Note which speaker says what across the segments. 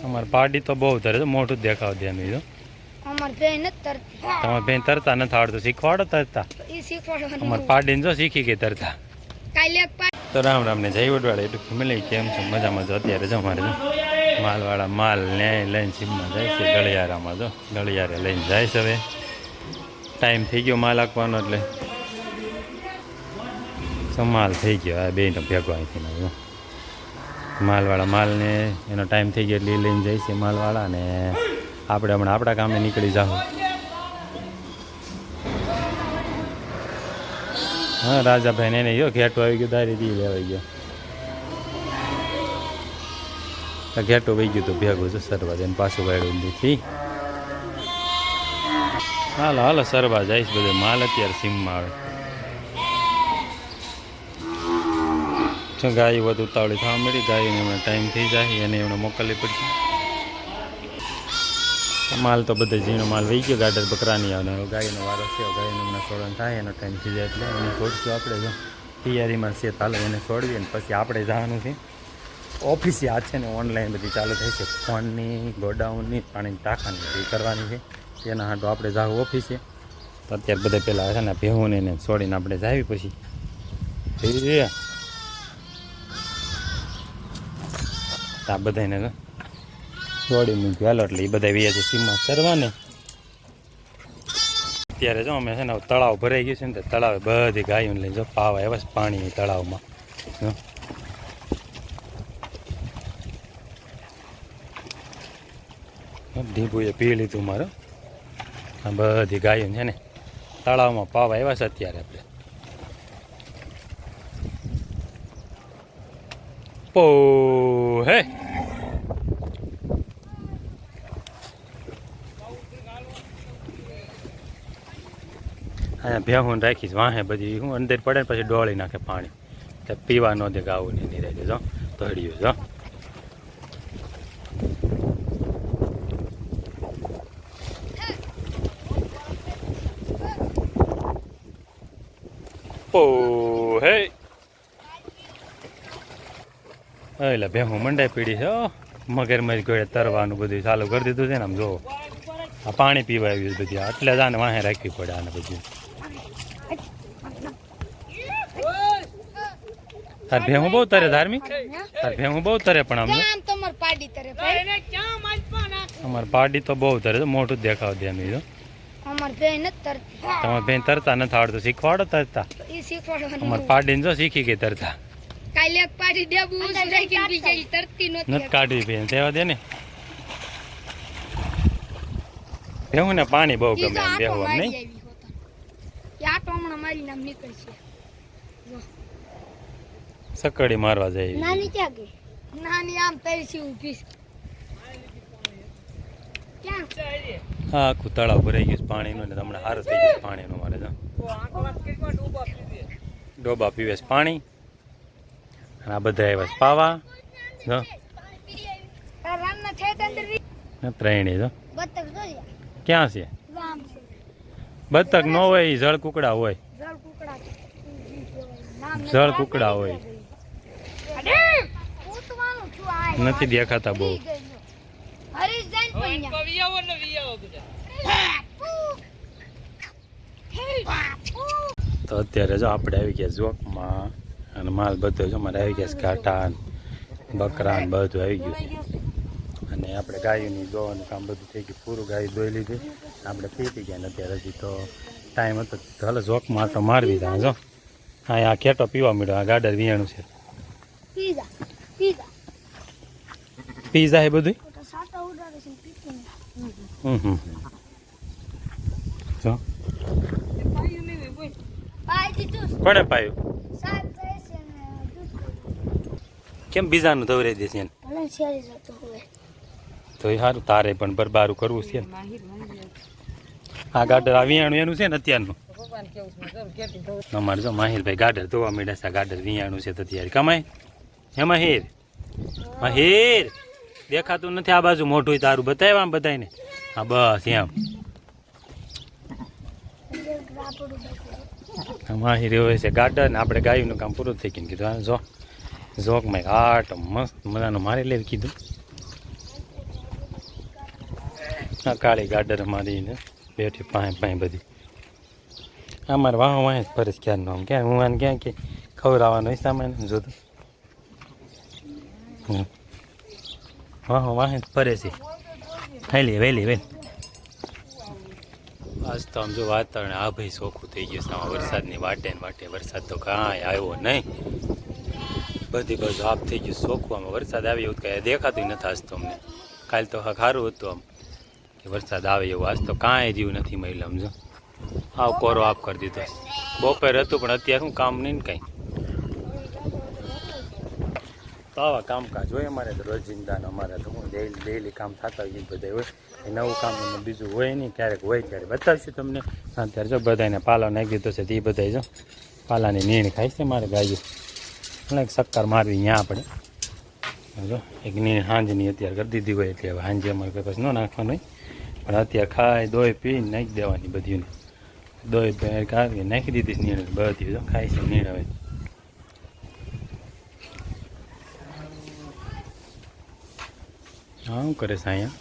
Speaker 1: અમાર પાડી તો બહુ તરે છે, મોટું દેખાવ દે એમ જો. તમારે બેન તરતા નથી આવડતું, શીખવાડો તરતા. અમાર પાડીને જો શીખી ગઈ તરતા. તો રામ રામ ને જય વડવાળા એટલું ફેમિલી કેમ છો? મજામાં જો. અત્યારે જો અમારે જો માલવાળા માલ ને લઈને સીમમાં જાય છે, ગળિયારામાં જો ગળિયારે લઈને જાય છે. હવે ટાઈમ થઈ ગયો માલ આપવાનો, એટલે માલ થઈ ગયો. આ બેનો ભેગો અહીંથી જો માલવાળા માલને એનો ટાઈમ થઈ ગયો એટલે લઈને જાય છે માલવાળા. ને આપણે હમણાં આપણા કામે નીકળી જાવ. હા રાજાભાઈને એને જો ઘેટું આવી ગયું, દારી દી લેવાઈ ગયો. ઘેટું વહી ગયું તો ભેગું છે સરવા જાય પાછું વાળું દીધી. હાલો હાલો સરવા જઈશ. બધો માલ અત્યારે સીમમાં આવે. ગાય વધુ ઉતાવળી થવા મળી. ગાયોને હમણાં ટાઈમ થઈ જાય, એને એમને મોકલવી પડશે. માલ તો બધે ઝીણો માલ વહી ગયો. ગાડર બકરાની આવે ગાયનો વારો છે. ગાયને હમણાં છોડવાનું થાય, એનો ટાઈમ થઈ જાય એટલે એને છોડશું આપણે. જો તૈયારીમાં છે, ચાલો એને છોડવીએ ને પછી આપણે જવાનું છે ઓફિસે. આ છે ને ઓનલાઈન બધી ચાલુ થઈ છે, ફોનની ગોડાઉનની પાણીની ટાંકાની એ કરવાની છે. એના હાટો આપણે જાવું ઓફિસે. તો અત્યારે બધા પહેલાં છે ને ભેહુંને એને છોડીને આપણે જાવી પછી આ બધાને છોડી મૂક્યું હાલો એટલે એ બધા વ્યાજે સીમમાં સરવાને. અત્યારે જો અમે છે ને તળાવ ભરાઈ ગયું છે ને, તળાવે બધી ગાયો લઈને જો પાવા આવ્યા છે પાણી તળાવમાં. ઢીબુએ પી લીધું મારો. આ બધી ગાયો છે ને તળાવમાં પાવા આવ્યા છે અત્યારે. આપણે પો હે અહીંયા ભેહું રાખીશ વાહે બધી. હું અંદર પડે ને પછી ડોળી નાખે પાણી, તો પીવા ન દે ગાવું નહીં નિરાય જો તળિયું જો. ઓ હે એટલે ભેહું મંડાઈ પીડી છે. મગરમચ્છ ગોળે તરવાનું બધું ચાલુ કરી દીધું છે ને. આમ જોવો આ પાણી પીવા આવ્યું બધી, એટલે જ આને વાહે રાખવી પડે આને બધી. તાર ભેહું બહુ તરે ધાર્મિક, તાર ભેહું બહુ તરે. પણ આમ અમાર પાડી તો બહુ તરે છે, મોટું દેખાવ દે એમ જો. તમારે બેન તરતા નથી આવડતું, શીખવાડો તરતા. અમાર પાડીને જો શીખી ગઈ તરતા. નથી કાઢવી બેન, તેવા દે ને. ભેહું ને પાણી બહુ ગમે એમ ભેહું આમ નહીં. સકડી મારવા જાય.
Speaker 2: નાની ક્યાં ગઈ? નાની આમ તરસી ઊભી છે. ક્યાં?
Speaker 1: હા આખું તળાવ ભરાઈ ગયું પાણીનું ને હમણાં સારું થઈ ગયું પાણીનું. મારે જો ડોબા પીવે છે પાણી. અને આ બધા આવ્યા છે પાવા જો. ત્રણેય જો ક્યાં છે? બતક ન હોય, જળ કુકડા હોય. જળ કુકડા હોય, નથી દેખાતા બહુ. તો અત્યારે જો આપણે આવી ગયા ઝોકમાં. અને માલ બધો જો મારે આવી ગયા છે, ઘાટા બકરા બધું આવી ગયું છે. અને આપણે ગાયોની દોવાનું કામ બધું થઈ ગયું પૂરું. ગાય દોઈ લીધી, આપણે પીતી ગયા ને અત્યારે હજી તો ટાઈમ હતો. હાલો ઝોકમાં તો મારવી જાય જો. હા આ ખેટો પીવા મળ્યો. આ ગાડર વિયાણું છે. પીઝા એ બધું કોને પાયું? કેમ બીજાનું ધવરાઈ દેશે એને? તો એ સારું, તારે પણ બરબારું કરવું છે ને. આ ગાડર આ વિયાણું એનું છે ને અત્યારનું. અમારે જો માહિરભાઈ ગાડર ધોવા માંડ્યા છે. ગાડર વિયાણું છે તો ત્યારે કમાય. હે માહિર, માહિર દેખાતું નથી આ બાજુ. મોઢું તારું બતાવ્યા આમ બધાને. હા બસ એમ. માહિર હોય છે ગાર્ડન. આપણે ગાયનું કામ પૂરું થઈ ગયું. કીધું જો ઝોકમાં હાટ મસ્ત મજાનો મારી લેવી કીધું. આ કાળી ગાડર મારીને બેઠી પાસે પાસે બધી. અમારે વાહ વાહ જ ફરજ ક્યારનો આમ ક્યાં હું આને ક્યાં કે ખવડાવવાનો હોય સામાન જોતો વાહ વાહ જ ફરે છે. વહેલી વહેલી વહેલી. આજ તો આમ જો વાતાવરણ આ ભાઈ ચોખ્ખું થઈ ગયું છે. આમાં વરસાદની વાટે ને વાટે વરસાદ તો કાંઈ આવ્યો નહીં. બધી બાજુ આપ થઈ ગયું ચોખ્ખું. આમાં વરસાદ આવે એવું કાંઈ દેખાતું નથી આજ તો અમને. કાલે તો સારું હતું આમ કે વરસાદ આવે એવું. આજ તો કાંઈ જેવું નથી મહિલા સમજો. આવ કોરો આપ કરી દીધો. બપોર હતું પણ અત્યારે શું કામ નહીં ને કાંઈ. તો આવા કામકાજ હોય અમારે તો રોજિંદાનો. અમારે તો હું ડેલી કામ થતા હોય એ બધા હોય. એ નવું કામ બીજું હોય નહીં. ક્યારેક હોય ત્યારે બતાવીશું તમને. અત્યારે જો બધાને પાલો નાખી દીધો છે. તે બધા જો પાલાની નીણ ખાય છે મારે ગાયું. અને એક શક્કર મારવી ત્યાં આપણે જો એક નીણ સાંજની અત્યારે કરી દીધી હોય એટલે હવે સાંજે અમારે કંઈ પછી ન નાખવાનું હોય. પણ અત્યારે ખાય દોય પીને નાખી દેવાની બધીને. દોય કાઢી નાખી દીધી નીણ બધી જો ખાય છે નીણ હવે. હા શું કરે છે અહીંયા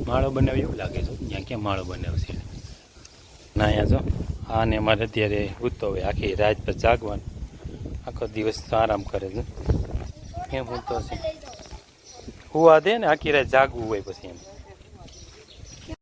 Speaker 1: માળો બનાવ્યો એવું લાગે છે. ત્યાં ક્યાં માળો બનાવશે ના અહીંયા જો આને અમારે અત્યારે ઉતો હોય આખી રાત પર જાગવાનું. આખો દિવસ આરામ કરે છે એમ ઉતો છે. હુવા દે ને આખી રાત જાગવું હોય પછી એમ.